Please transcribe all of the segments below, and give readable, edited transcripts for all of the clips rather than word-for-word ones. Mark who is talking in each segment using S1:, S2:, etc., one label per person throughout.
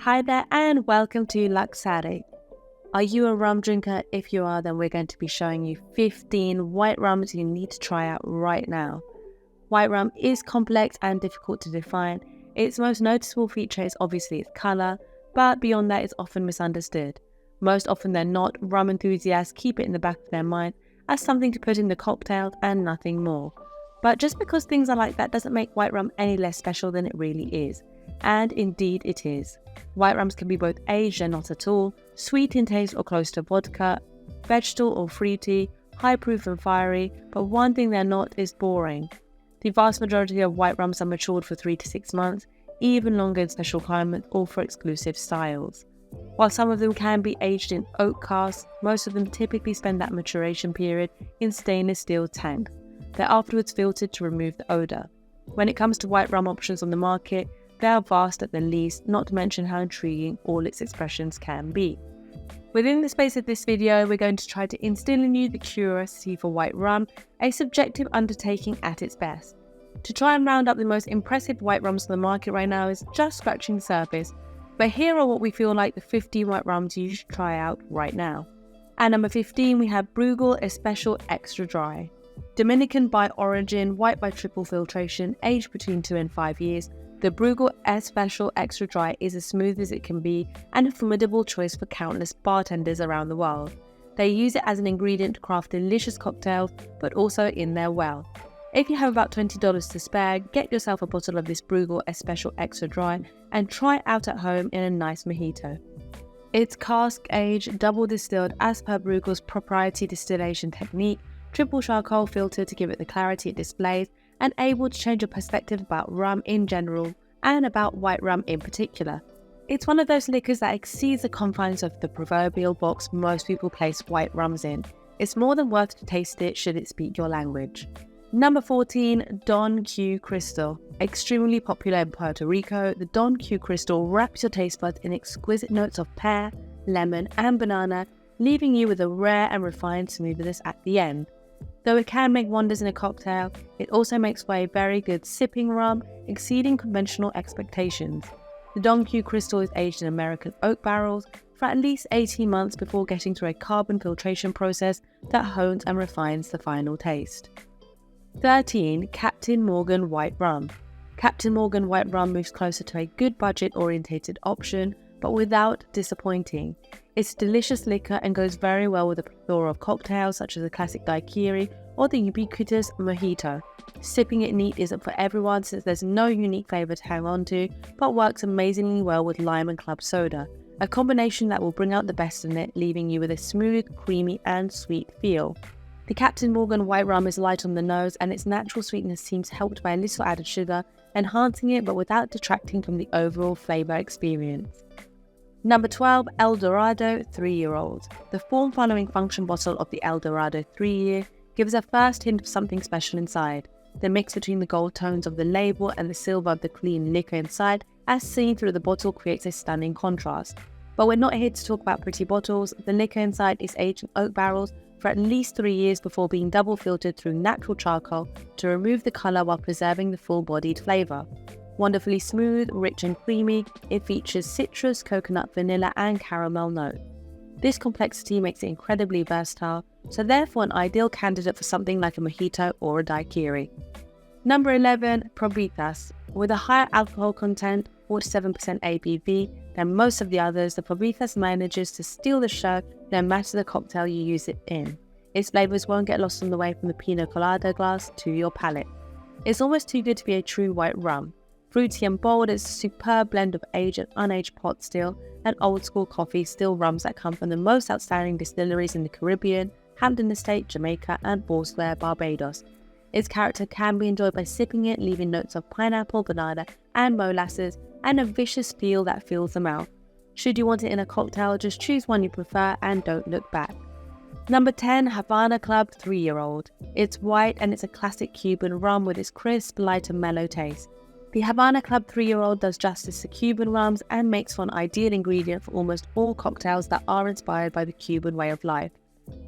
S1: Hi there and welcome to Luxade. Are you a rum drinker? If you are, then we're going to be showing you 15 white rums you need to try out right now. White rum is complex and difficult to define. Its most noticeable feature is obviously its colour, but beyond that it's often misunderstood. Most often than not, rum enthusiasts keep it in the back of their mind as something to put in the cocktails and nothing more. But just because things are like that doesn't make white rum any less special than it really is. And indeed it is. White rums can be both aged and not at all, sweet in taste or close to vodka, vegetal or fruity, high proof and fiery, but one thing they're not is boring. The vast majority of white rums are matured for 3 to 6 months, even longer in special climates or for exclusive styles. While some of them can be aged in oak casks, most of them typically spend that maturation period in stainless steel tanks. They're afterwards filtered to remove the odour. When it comes to white rum options on the market, they are vast at the least, not to mention how intriguing all its expressions can be. Within the space of this video, we're going to try to instill in you the curiosity for white rum, a subjective undertaking at its best. To try and round up the most impressive white rums on the market right now is just scratching the surface, but here are what we feel like the 15 white rums you should try out right now. At number 15 we have Bugal Especial Extra Dry. Dominican by origin, white by triple filtration, aged between 2 and 5 years, the Brugal Especial Extra Dry is as smooth as it can be and a formidable choice for countless bartenders around the world. They use it as an ingredient to craft delicious cocktails, but also in their well. If you have about $20 to spare, get yourself a bottle of this Brugal Especial Extra Dry and try it out at home in a nice mojito. It's cask aged, double distilled as per Brugal's proprietary distillation technique, triple charcoal filter to give it the clarity it displays, and able to change your perspective about rum in general and about white rum in particular. It's one of those liquors that exceeds the confines of the proverbial box most people place white rums in. It's more than worth to taste it should it speak your language. Number 14, Don Q Cristal. Extremely popular in Puerto Rico, the Don Q Cristal wraps your taste buds in exquisite notes of pear, lemon and banana, leaving you with a rare and refined smoothness at the end. Though it can make wonders in a cocktail, it also makes for a very good sipping rum, exceeding conventional expectations. The Don Q Cristal is aged in American oak barrels for at least 18 months before getting through a carbon filtration process that hones and refines the final taste. 13. Captain Morgan White Rum. Captain Morgan White Rum moves closer to a good budget-orientated option, but without disappointing. It's a delicious liquor and goes very well with a plethora of cocktails such as the classic daiquiri or the ubiquitous mojito. Sipping it neat isn't for everyone since there's no unique flavour to hang on to, but works amazingly well with lime and club soda, a combination that will bring out the best in it, leaving you with a smooth, creamy and sweet feel. The Captain Morgan White Rum is light on the nose and its natural sweetness seems helped by a little added sugar, enhancing it but without detracting from the overall flavour experience. Number 12, El Dorado 3-year-old. The form-following function bottle of the El Dorado 3-year gives a first hint of something special inside. The mix between the gold tones of the label and the silver of the clean liquor inside, as seen through the bottle, creates a stunning contrast. But we're not here to talk about pretty bottles. The liquor inside is aged in oak barrels for at least 3 years before being double filtered through natural charcoal to remove the colour while preserving the full-bodied flavour. Wonderfully smooth, rich and creamy, it features citrus, coconut, vanilla and caramel notes. This complexity makes it incredibly versatile, so therefore an ideal candidate for something like a mojito or a daiquiri. Number 11, Probitas. With a higher alcohol content, 47% ABV, than most of the others, the Probitas manages to steal the show no matter the cocktail you use it in. Its flavours won't get lost on the way from the pina colada glass to your palate. It's almost too good to be a true white rum. Fruity and bold, it's a superb blend of aged and unaged pot still and old school coffee still rums that come from the most outstanding distilleries in the Caribbean, Hampton Estate, Jamaica and Fort Blair, Barbados. Its character can be enjoyed by sipping it, leaving notes of pineapple, banana and molasses and a vicious feel that fills the mouth. Should you want it in a cocktail, just choose one you prefer and don't look back. Number 10, Havana Club 3-year-old. It's white and it's a classic Cuban rum with its crisp, light and mellow taste. The Havana Club 3-year-old does justice to Cuban rums and makes for an ideal ingredient for almost all cocktails that are inspired by the Cuban way of life.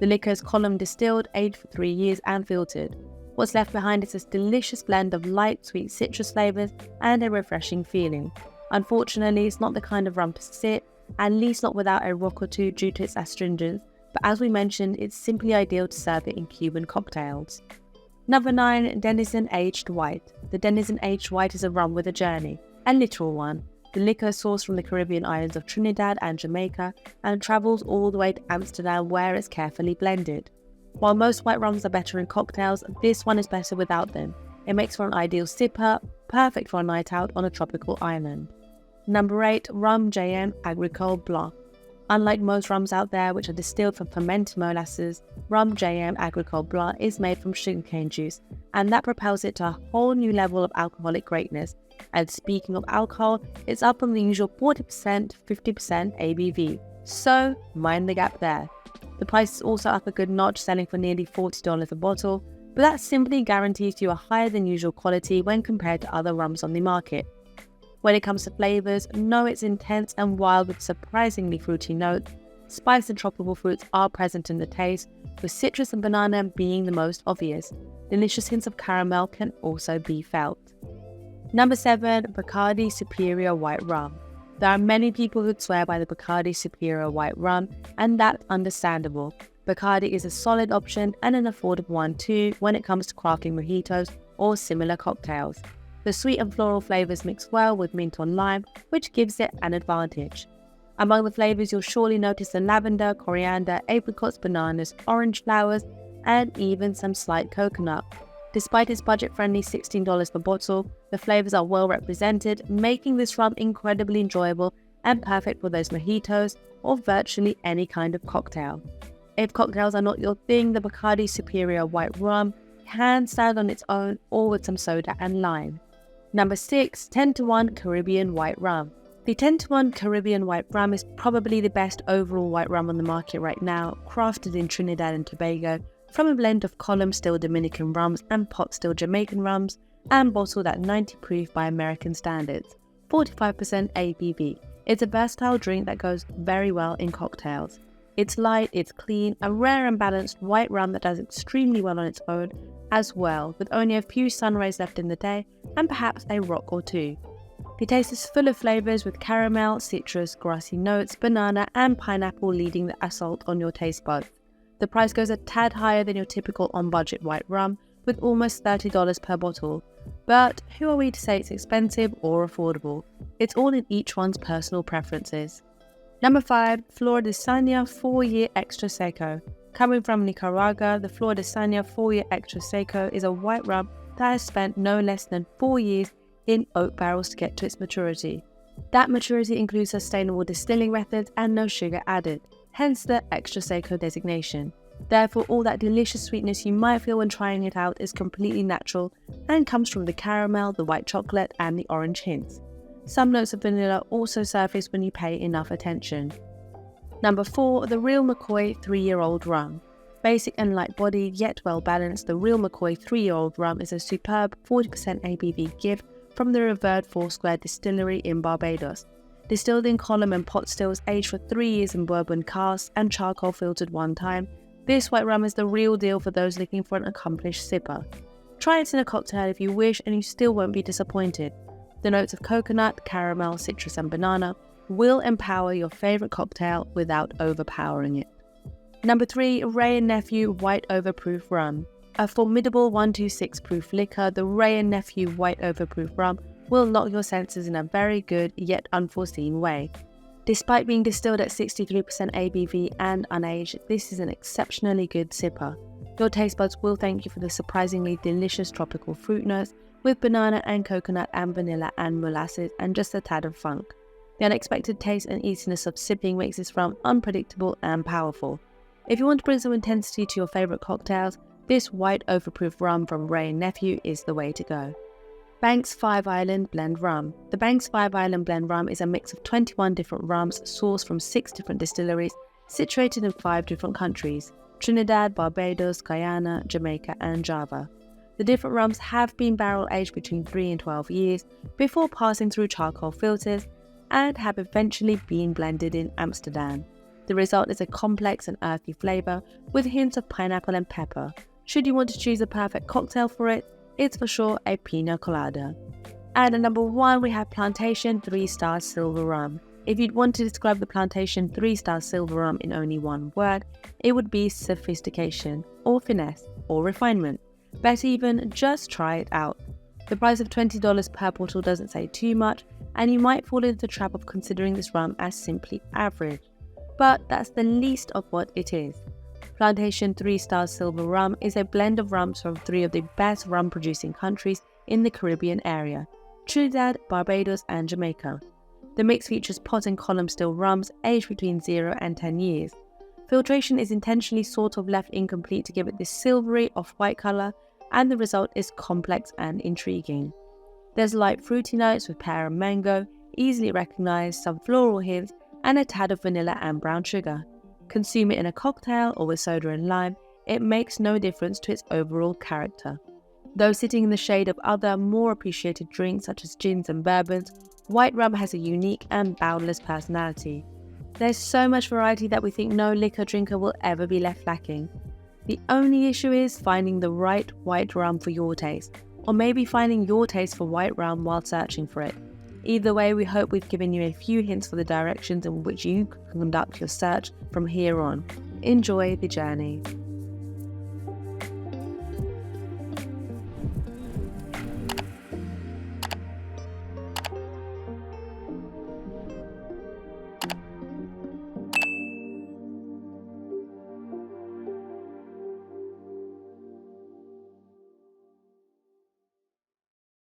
S1: The liquor is column distilled, aged for 3 years and filtered. What's left behind is this delicious blend of light, sweet citrus flavours and a refreshing feeling. Unfortunately, it's not the kind of rum to sit, at least not without a rock or two due to its astringence, but as we mentioned, it's simply ideal to serve it in Cuban cocktails. Number 9. Denizen Aged White. The Denizen Aged White is a rum with a journey, a literal one. The liquor is sourced from the Caribbean islands of Trinidad and Jamaica and travels all the way to Amsterdam where it's carefully blended. While most white rums are better in cocktails, this one is better without them. It makes for an ideal sipper, perfect for a night out on a tropical island. Number 8. Rhum JM Agricole Blanc. Unlike most rums out there which are distilled from fermented molasses, Rhum JM Agricole Blanc is made from sugarcane juice, and that propels it to a whole new level of alcoholic greatness. And speaking of alcohol, it's up from the usual 40% to 50% ABV, so mind the gap there. The price is also up a good notch, selling for nearly $40 a bottle, but that simply guarantees you a higher than usual quality when compared to other rums on the market. When it comes to flavours, know it's intense and wild with surprisingly fruity notes. Spice and tropical fruits are present in the taste, with citrus and banana being the most obvious. Delicious hints of caramel can also be felt. Number 7. Bicardi Superior White Rum. There are many people who'd swear by the Bicardi Superior White Rum, and that's understandable. Bacardí is a solid option and an affordable one too when it comes to crafting mojitos or similar cocktails. The sweet and floral flavours mix well with mint or lime, which gives it an advantage. Among the flavours you'll surely notice the lavender, coriander, apricots, bananas, orange flowers, and even some slight coconut. Despite its budget-friendly $16 per bottle, the flavours are well represented, making this rum incredibly enjoyable and perfect for those mojitos or virtually any kind of cocktail. If cocktails are not your thing, the Bicardi Superior White Rum can stand on its own or with some soda and lime. Number 6. 10-to-1 Caribbean White Rum. The 10-to-1 Caribbean White Rum is probably the best overall white rum on the market right now, crafted in Trinidad and Tobago from a blend of column still Dominican rums and pot still Jamaican rums, and bottled at 90 proof by American standards, 45% ABV. It's a versatile drink that goes very well in cocktails. It's light, it's clean, a rare and balanced white rum that does extremely well on its own as well, with only a few sun rays left in the day and perhaps a rock or two. The taste is full of flavours with caramel, citrus, grassy notes, banana and pineapple leading the assault on your taste buds. The price goes a tad higher than your typical on-budget white rum, with almost $30 per bottle. But who are we to say it's expensive or affordable? It's all in each one's personal preferences. Number 5. Flor de 4-Year Extra Seco. Coming from Nicaragua, the Flor de 4-Year Extra Seco is a white rum that has spent no less than 4 years in oak barrels to get to its maturity. That maturity includes sustainable distilling methods and no sugar added, hence the Extra Seco designation. Therefore, all that delicious sweetness you might feel when trying it out is completely natural and comes from the caramel, the white chocolate and the orange hints. Some notes of vanilla also surface when you pay enough attention. Number 4. The Real McCoy 3-Year-Old Rum. Basic and light-bodied yet well-balanced, the Real McCoy 3-Year-Old Rum is a superb 40% ABV gift from the revered Foursquare Distillery in Barbados. Distilled in column and pot stills aged for 3 years in bourbon casks and charcoal filtered one time, this white rum is the real deal for those looking for an accomplished sipper. Try it in a cocktail if you wish and you still won't be disappointed. The notes of coconut, caramel, citrus and banana will empower your favourite cocktail without overpowering it. Number 3. Wray and Nephew White Overproof Rum. A formidable 126 proof liquor, the Wray and Nephew White Overproof Rum will lock your senses in a very good yet unforeseen way. Despite being distilled at 63% ABV and unaged, this is an exceptionally good sipper. Your taste buds will thank you for the surprisingly delicious tropical fruit notes with banana and coconut and vanilla and molasses and just a tad of funk. The unexpected taste and easiness of sipping makes this rum unpredictable and powerful. If you want to bring some intensity to your favourite cocktails, this white overproof rum from Wray and Nephew is the way to go. Banks 5 Island Blend Rum. The Banks 5 Island Blend Rum is a mix of 21 different rums sourced from 6 different distilleries situated in 5 different countries: Trinidad, Barbados, Guyana, Jamaica and Java. The different rums have been barrel aged between 3 and 12 years before passing through charcoal filters and have eventually been blended in Amsterdam. The result is a complex and earthy flavour with hints of pineapple and pepper. Should you want to choose a perfect cocktail for it, it's for sure a pina colada. And at number 1, we have Plantation 3-Star Silver Rum. If you'd want to describe the Plantation 3-Star Silver Rum in only one word, it would be sophistication, or finesse, or refinement. Better even, just try it out. The price of $20 per bottle doesn't say too much, and you might fall into the trap of considering this rum as simply average. But that's the least of what it is. Plantation 3-Star Silver Rum is a blend of rums from 3 of the best rum producing countries in the Caribbean area: Trinidad, Barbados and Jamaica. The mix features pot and column still rums aged between 0 and 10 years. Filtration is intentionally sort of left incomplete to give it this silvery off-white colour, and the result is complex and intriguing. There's light fruity notes with pear and mango, easily recognised, some floral hints, and a tad of vanilla and brown sugar. Consume it in a cocktail or with soda and lime, it makes no difference to its overall character. Though sitting in the shade of other, more appreciated drinks such as gins and bourbons, white rum has a unique and boundless personality. There's so much variety that we think no liquor drinker will ever be left lacking. The only issue is finding the right white rum for your taste, or maybe finding your taste for white rum while searching for it. Either way, we hope we've given you a few hints for the directions in which you can conduct your search from here on. Enjoy the journey.